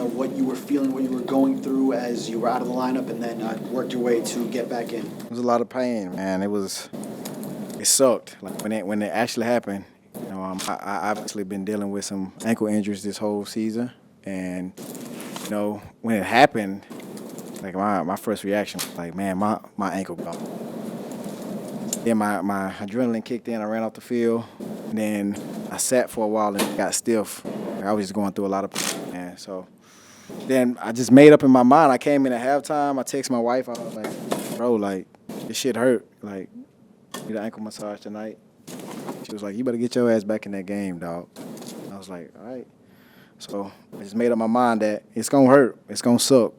of what you were feeling, what you were going through as you were out of the lineup, and then worked your way to get back in? It was a lot of pain, man. It sucked. Like when it actually happened. I obviously been dealing with some ankle injuries this whole season, and when it happened, like my first reaction was like, man, my ankle gone. Then my adrenaline kicked in. I ran off the field, and then I sat for a while and got stiff. I was just going through a lot of pain, man. So then I just made up in my mind. I came in at halftime. I texted my wife. I was like, bro, like, this shit hurt. Like, need an ankle massage tonight. She was like, you better get your ass back in that game, dog. I was like, all right. So I just made up my mind that it's going to hurt. It's going to suck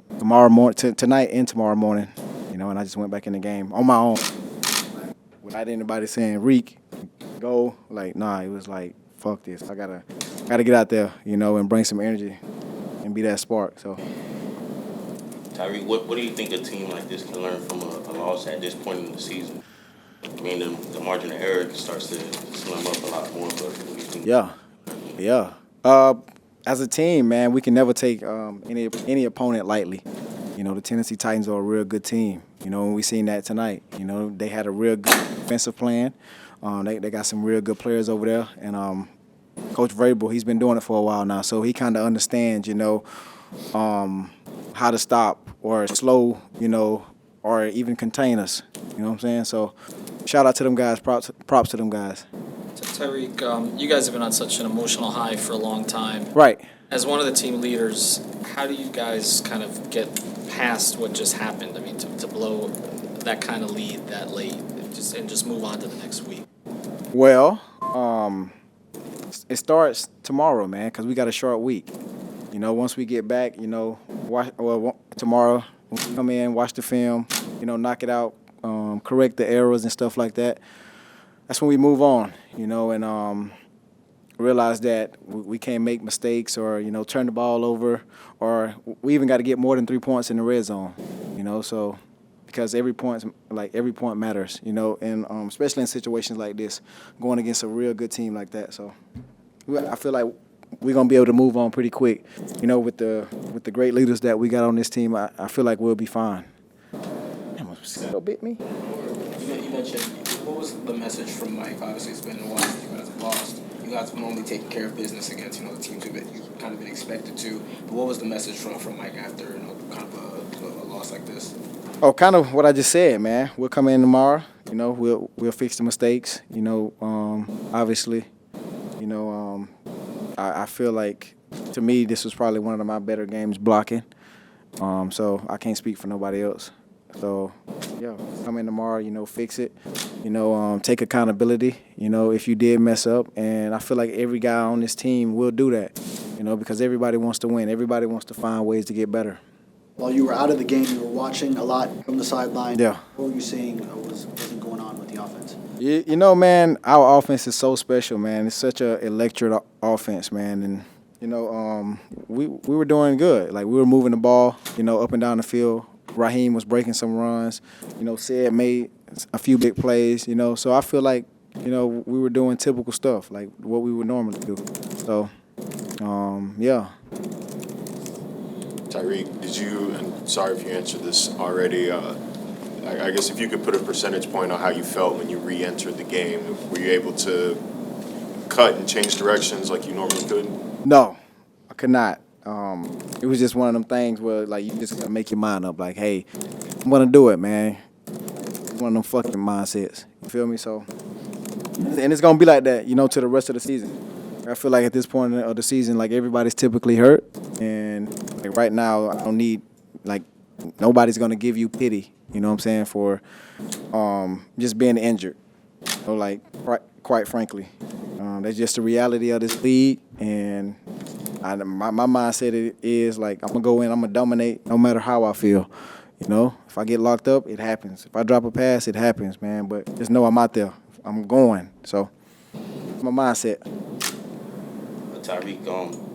tonight and tomorrow morning. And I just went back in the game on my own. Without anybody saying, Reek, go. Like, nah, it was like, fuck this. I gotta get out there, and bring some energy and be that spark. So, Tyreek, what do you think a team like this can learn from a loss at this point in the season? I mean, the margin of error starts to slim up a lot more. But what do you think? Yeah. As a team, man, we can never take any opponent lightly. The Tennessee Titans are a real good team. And we seen that tonight. They had a real good defensive plan. They got some real good players over there. And Coach Vrabel, he's been doing it for a while now, so he kind of understands, how to stop or slow, or even contain us. You know what I'm saying? So shout out to them guys. Props to them guys. Tyreek, you guys have been on such an emotional high for a long time. Right. As one of the team leaders, how do you guys kind of get past what just happened? I mean, to blow that kind of lead that late and just move on to the next week. Well, it starts tomorrow, man, because we got a short week. Once we get back, tomorrow we'll come in, watch the film, knock it out, correct the errors and stuff like that. That's when we move on, and realize that we can't make mistakes or, turn the ball over, or we even got to get more than 3 points in the red zone, so because every point matters, and especially in situations like this, going against a real good team like that. So I feel like we're going to be able to move on pretty quick, with the great leaders that we got on this team. I feel like we'll be fine. Damn, bit me. You mentioned, what was the message from Mike? Obviously, it's been a while since you guys have lost. You guys have normally taken care of business against, the teams you've kind of been expected to. But what was the message from Mike after, kind of a loss like this? Oh, kind of what I just said, man. We'll come in tomorrow. We'll fix the mistakes. Obviously, I feel like, to me, this was probably one of my better games blocking. So I can't speak for nobody else. So, yeah, come in tomorrow, fix it, take accountability, if you did mess up. And I feel like every guy on this team will do that, because everybody wants to win. Everybody wants to find ways to get better. While you were out of the game, you were watching a lot from the sideline. Yeah. What were you seeing wasn't going on with the offense? Man, our offense is so special, man. It's such an electric offense, man. And, we were doing good. Like, we were moving the ball, up and down the field. Raheem was breaking some runs. Sid made a few big plays, So I feel like, we were doing typical stuff, like what we would normally do. So, yeah. Tyreek, did you, and sorry if you answered this already, I guess if you could put a percentage point on how you felt when you re-entered the game, were you able to cut and change directions like you normally could? No, I could not. It was just one of them things where, like, you just gotta make your mind up, like, hey, I'm gonna do it, man. One of them fucking mindsets. You feel me? So, and it's gonna be like that, to the rest of the season. I feel like at this point of the season, like, everybody's typically hurt, and like right now, I don't need, like, nobody's gonna give you pity. You know what I'm saying, for just being injured. Quite frankly, that's just the reality of this league, and my mindset is, like, I'm going to go in, I'm going to dominate no matter how I feel. If I get locked up, it happens. If I drop a pass, it happens, man. But just know I'm out there. I'm going. So, my mindset. Tyreek,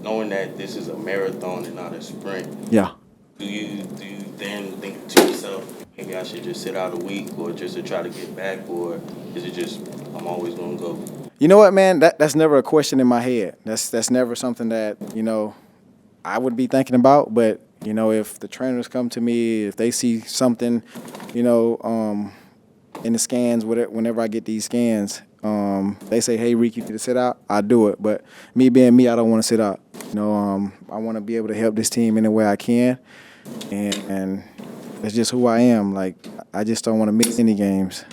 knowing that this is a marathon and not a sprint, Yeah. do you then think to yourself, maybe I should just sit out a week, or just to try to get back, or is it just I'm always going to go? You know what, man? That's never a question in my head. That's never something that, I would be thinking about. But you know, if the trainers come to me, if they see something, you know, in the scans, whenever I get these scans, they say, "Hey, Reek, you need to sit out." I do it. But me being me, I don't want to sit out. You know, I want to be able to help this team any way I can, and that's just who I am. Like, I just don't want to miss any games.